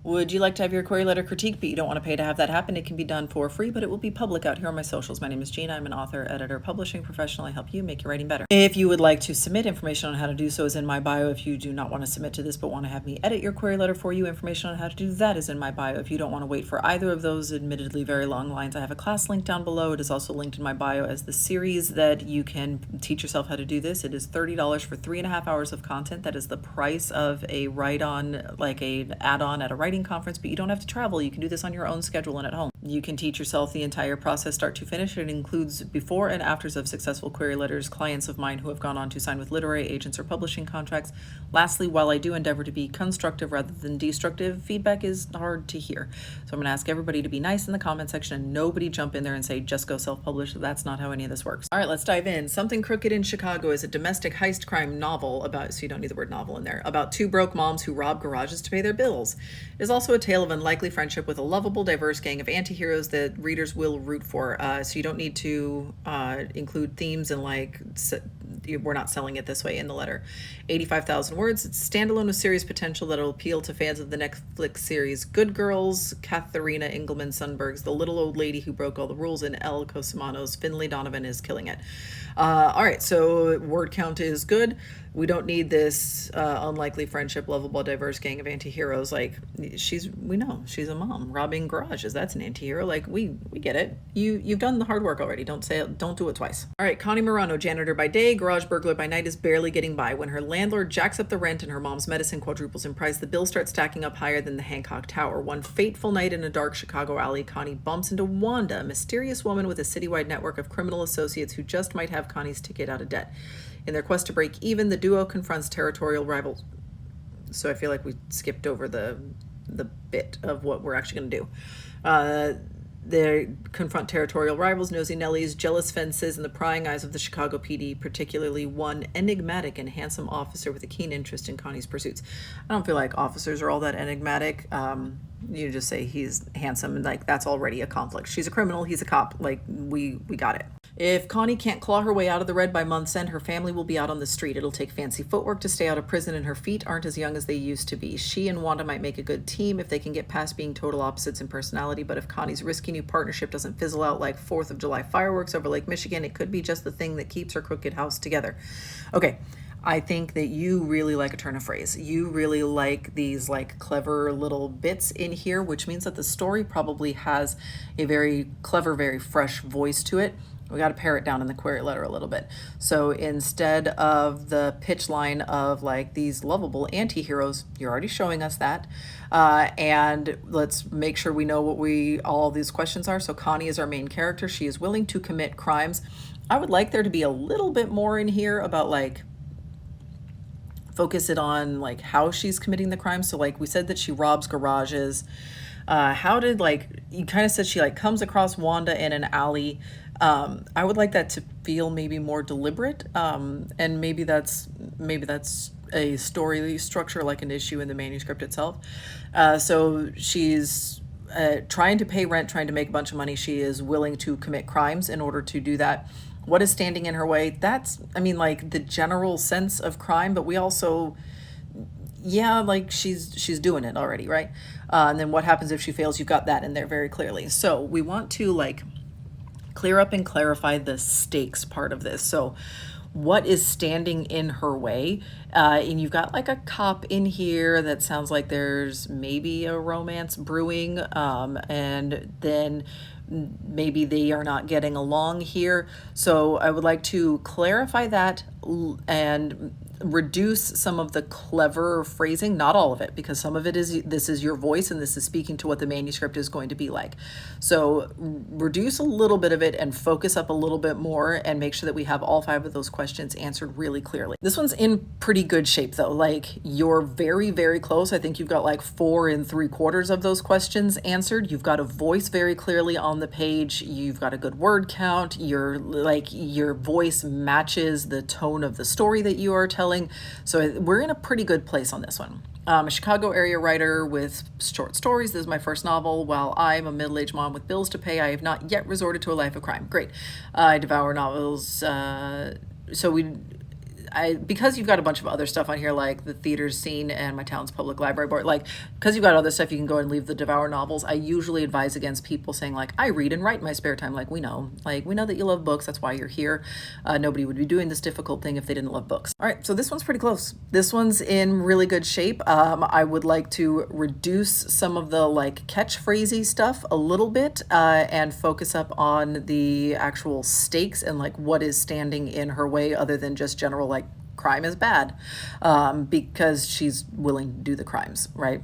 Would you like to have your query letter critiqued, but you don't want to pay to have that happen? It can be done for free, but it will be public out here on my socials. My name is Gina. I'm an author, editor, publishing professional. I help you make your writing better. If you would like to submit, information on how to do so is in my bio. If you do not want to submit to this but want to have me edit your query letter for you, information on how to do that is in my bio. If you don't want to wait for either of those admittedly very long lines, I have a class link down below. It is also linked in my bio as the series that you can teach yourself how to do this. It is $30 for 3.5 hours of content. That is the price of a write-on, like an add-on at a writing conference, but you don't have to travel. You can do this on your own schedule and at home. You can teach yourself the entire process start to finish. It includes before and afters of successful query letters, clients of mine who have gone on to sign with literary agents or publishing contracts. Lastly, while I do endeavor to be constructive rather than destructive, feedback is hard to hear. So I'm going to ask everybody to be nice in the comment section and nobody jump in there and say, just go self-publish. That's not how any of this works. All right, let's dive in. Something Crooked in Chicago is a domestic heist crime novel about, so you don't need the word novel in there, about two broke moms who rob garages to pay their bills. It is also a tale of unlikely friendship with a lovable, diverse gang of anti-heroes that readers will root for. So you don't need to include themes and we're not selling it this way in the letter. 85,000 words. It's standalone with serious potential that will appeal to fans of the Netflix series Good Girls, Katharina Engelman Sundberg's The Little Old Lady Who Broke All the Rules, and El Cosimano's Finlay Donovan is killing it. All right, so word count is good. We don't need this unlikely friendship, lovable, diverse gang of anti-heroes. Like, we know she's a mom robbing garages. That's an anti-hero. Like, we get it. You've done the hard work already. Don't do it twice. All right, Connie Morano, janitor by day, garage burglar by night, is barely getting by when her landlord jacks up the rent and her mom's medicine quadruples in price. The bill starts stacking up higher than the Hancock Tower. One fateful night in a dark Chicago alley, Connie bumps into Wanda, a mysterious woman with a citywide network of criminal associates who just might have Connie's ticket out of debt. In their quest to break even, the duo confronts territorial rivals. So I feel like we skipped over the bit of what we're actually going to do. They confront territorial rivals, nosy Nellies, jealous fences, and the prying eyes of the Chicago PD, particularly one enigmatic and handsome officer with a keen interest in Connie's pursuits. I don't feel like officers are all that enigmatic. You just say he's handsome, and like that's already a conflict. She's a criminal, he's a cop. Like we got it. If Connie can't claw her way out of the red by month's end, her family will be out on the street. It'll take fancy footwork to stay out of prison, and her feet aren't as young as they used to be. She and Wanda might make a good team if they can get past being total opposites in personality, but if Connie's risky new partnership doesn't fizzle out like 4th of July fireworks over Lake Michigan, it could be just the thing that keeps her crooked house together. Okay. I think that you really like a turn of phrase. You really like these like clever little bits in here, which means that the story probably has a very clever, very fresh voice to it. We got to pare it down in the query letter a little bit. So instead of the pitch line of like these lovable anti-heroes, you're already showing us that. And let's make sure we know what all these questions are. So Connie is our main character. She is willing to commit crimes. I would like there to be a little bit more in here about like, focus it on like how she's committing the crime. So like we said that she robs garages. How did like, you kind of said she like comes across Wanda in an alley. I would like that to feel maybe more deliberate. And maybe that's a story structure, like an issue in the manuscript itself. So she's trying to pay rent, trying to make a bunch of money. She is willing to commit crimes in order to do that. What is standing in her way? That's, I mean, like the general sense of crime, but we also, yeah, like she's doing it already, right? And then what happens if she fails? You've got that in there very clearly. So we want to like clear up and clarify the stakes part of this. So what is standing in her way? And you've got like a cop in here that sounds like there's maybe a romance brewing, and then maybe they are not getting along here. So I would like to clarify that and reduce some of the clever phrasing, not all of it, because some of it is, this is your voice and this is speaking to what the manuscript is going to be like. So reduce a little bit of it and focus up a little bit more and make sure that we have all 5 of those questions answered really clearly. This one's in pretty good shape though. Like you're very, very close. I think you've got like 4 3/4 of those questions answered. You've got a voice very clearly on the page. You've got a good word count. Your voice matches the tone of the story that you are telling. So we're in a pretty good place on this one. I'm a Chicago area writer with short stories. This is my first novel. While I'm a middle-aged mom with bills to pay, I have not yet resorted to a life of crime. Great. I devour novels. because you've got a bunch of other stuff on here, like the theater scene and my town's public library board, like, because you've got other stuff, you can go and leave the devour novels. I usually advise against people saying like, I read and write in my spare time. Like, we know that you love books. That's why you're here. Nobody would be doing this difficult thing if they didn't love books. All right, so this one's pretty close. This one's in really good shape. I would like to reduce some of the like catchphrasey stuff a little bit, and focus up on the actual stakes and like what is standing in her way other than just general like crime is bad, because she's willing to do the crimes, right?